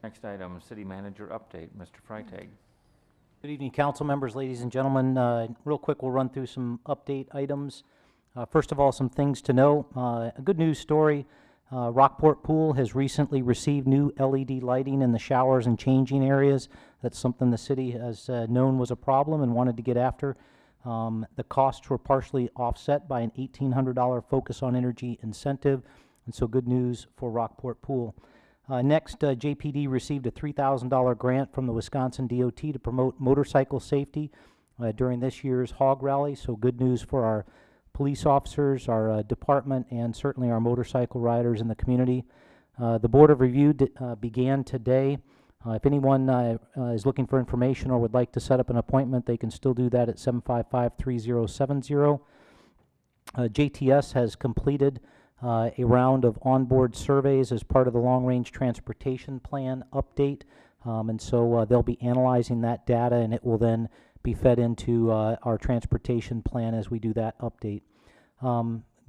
Next item, City Manager update. Mr. Freitag. Good evening, council members, ladies and gentlemen. Real quick, we'll run through some update items. First of all, some things to know. A good news story. Rockport Pool has recently received new LED lighting in the showers and changing areas. That's something the city has known was a problem and wanted to get after. The costs were partially offset by an $1,800 focus on energy incentive, and so good news for Rockport Pool. Next, JPD received a $3,000 grant from the Wisconsin DOT to promote motorcycle safety during this year's Hog Rally, so good news for our police officers, our department, and certainly our motorcycle riders in the community. The Board of Review began today. If anyone is looking for information or would like to set up an appointment, they can still do that at 755-3070. JTS has completed a round of onboard surveys as part of the long-range transportation plan update, and so they'll be analyzing that data, and it will then be fed into our transportation plan as we do that update.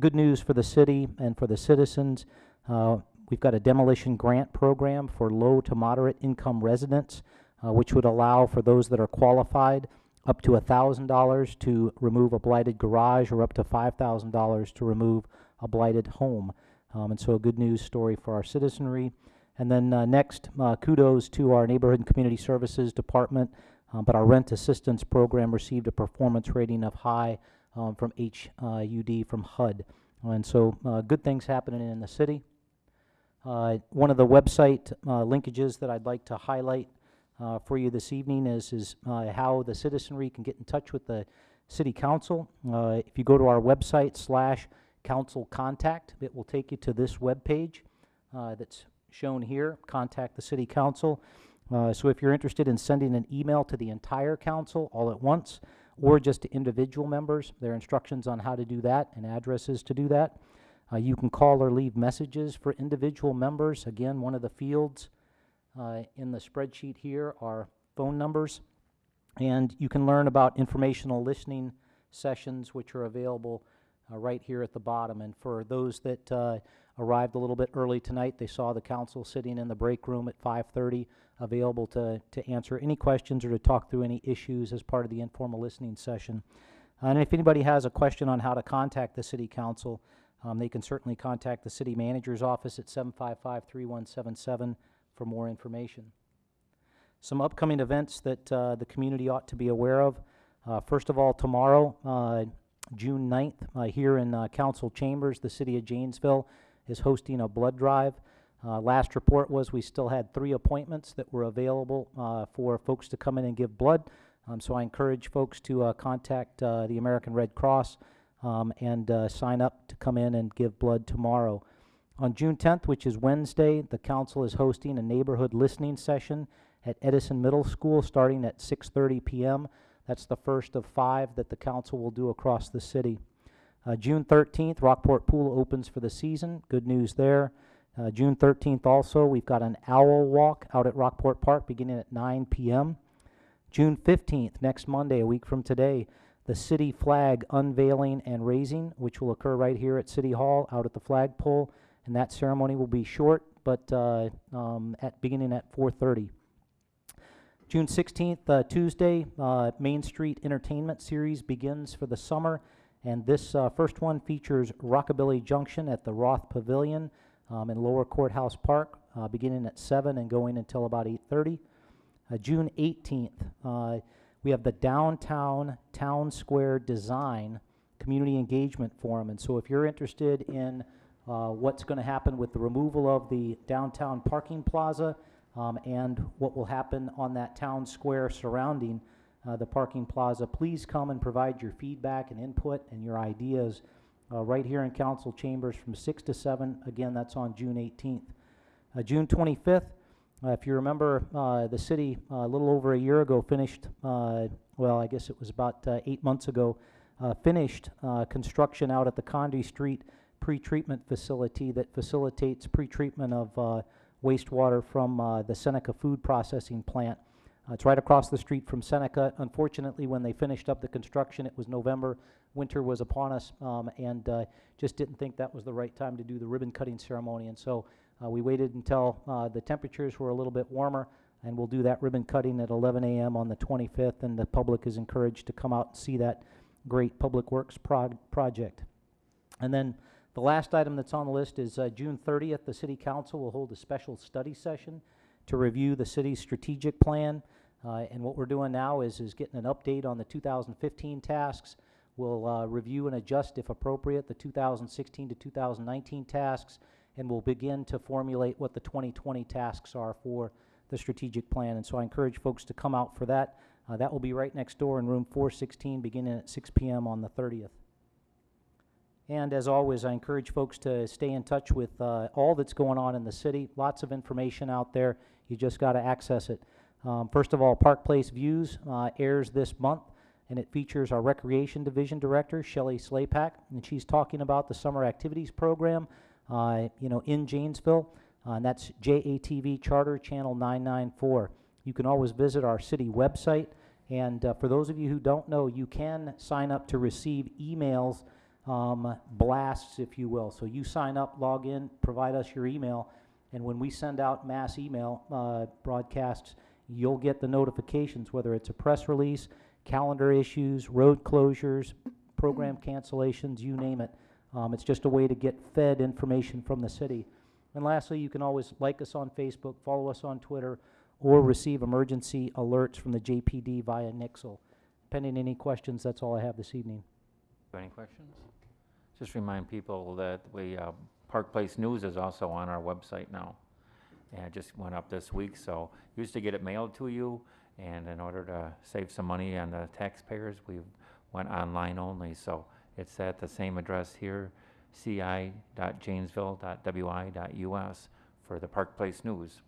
Good news for the city and for the citizens. We've got a demolition grant program for low to moderate income residents, which would allow for those that are qualified up to $1,000 to remove a blighted garage or up to $5,000 to remove a blighted home. And so a good news story for our citizenry. And then next, kudos to our Neighborhood and Community Services Department, but our rent assistance program received a performance rating of high from HUD from HUD. And so good things happening in the city. One of the website linkages that I'd like to highlight for you this evening is how the citizenry can get in touch with the City Council. If you go to our website /council contact, it will take you to this web page that's shown here, Contact the City Council. So if you're interested in sending an email to the entire council all at once, or just to individual members, there are instructions on how to do that and addresses to do that. You can call or leave messages for individual members. Again, one of the fields in the spreadsheet here are phone numbers, and you can learn about informational listening sessions which are available right here at the bottom. And for those that arrived a little bit early tonight, they saw the council sitting in the break room at 5:30, available to answer any questions or to talk through any issues as part of the informal listening session. And if anybody has a question on how to contact the City Council, they can certainly contact the City Manager's office at 755-3177 for more information. Some upcoming events that the community ought to be aware of. First of all, tomorrow, June 9th, here in Council Chambers, the City of Janesville is hosting a blood drive. Last report was we still had 3 appointments that were available for folks to come in and give blood. So I encourage folks to contact the American Red Cross and sign up to come in and give blood tomorrow. On June 10th, which is Wednesday, the council is hosting a neighborhood listening session at Edison Middle School starting at 6:30 p.m. That's the first of 5 that the council will do across the city. June 13th, Rockport Pool opens for the season. Good news there. June 13th also, we've got an owl walk out at Rockport Park beginning at 9 p.m. June 15th, next Monday, a week from today, the city flag unveiling and raising, which will occur right here at City Hall out at the flagpole, and that ceremony will be short, but beginning at 4:30. June 16th, Tuesday, Main Street Entertainment Series begins for the summer, and this first one features Rockabilly Junction at the Roth Pavilion in Lower Courthouse Park, beginning at 7 and going until about 8:30. June 18th, we have the Downtown Town Square Design Community Engagement Forum, and so if you're interested in what's going to happen with the removal of the downtown parking plaza and what will happen on that town square surrounding the parking plaza, please come and provide your feedback and input and your ideas right here in council chambers from 6 to 7. Again, that's on June 18th. June 25th, if you remember, the city a little over a year ago finished, well, I guess it was about 8 months ago, finished construction out at the Condé Street pre-treatment facility that facilitates pre-treatment of wastewater from the Seneca food processing plant. It's right across the street from Seneca. Unfortunately, when they finished up the construction, it was November. Winter was upon us, and just didn't think that was the right time to do the ribbon cutting ceremony. And so We waited until the temperatures were a little bit warmer, and we'll do that ribbon cutting at 11 a.m. on the 25th, and the public is encouraged to come out and see that great public works project. And then the last item that's on the list is June 30th, the City Council will hold a special study session to review the city's strategic plan. And what we're doing now is getting an update on the 2015 tasks. We'll review and adjust, if appropriate, the 2016 to 2019 tasks, and we'll begin to formulate what the 2020 tasks are for the strategic plan. And so I encourage folks to come out for that. That will be right next door in room 416, beginning at 6 p.m. on the 30th. And as always, I encourage folks to stay in touch with all that's going on in the city. Lots of information out there. You just got to access it. First of all, Park Place Views airs this month, and it features our Recreation Division Director, Shelley Slapak, and she's talking about the Summer Activities Program, in Janesville, and that's JATV Charter Channel 994. You can always visit our city website, and for those of you who don't know, you can sign up to receive emails, blasts, if you will. So you sign up, log in, provide us your email, and when we send out mass email broadcasts, you'll get the notifications, whether it's a press release, calendar issues, road closures, program cancellations, you name it. It's just a way to get fed information from the city. And lastly, you can always like us on Facebook, follow us on Twitter, or receive emergency alerts from the JPD via Nixle. Pending any questions, that's all I have this evening. Any questions? Just remind people that Park Place News is also on our website now. And it just went up this week, so used to get it mailed to you, and in order to save some money on the taxpayers, we went online only. So it's at the same address here, ci.janesville.wi.us for the Park Place News.